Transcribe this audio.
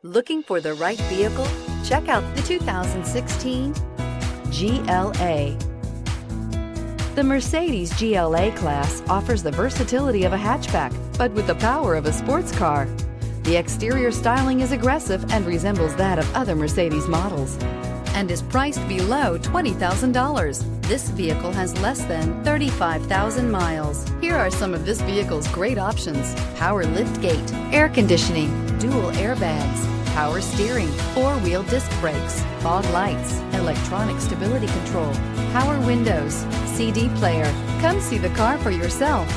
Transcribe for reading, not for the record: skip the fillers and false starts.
Looking for the right vehicle? Check out the 2016 GLA. The Mercedes GLA-Class offers the versatility of a hatchback, but with the power of a sports car. The exterior styling is aggressive and resembles that of other Mercedes models, and is priced below $20,000. This vehicle has less than 35,000 miles. Here are some of this vehicle's great options: power liftgate, air conditioning, dual airbags, power steering, four-wheel disc brakes, fog lights, electronic stability control, power windows, CD player. Come see the car for yourself.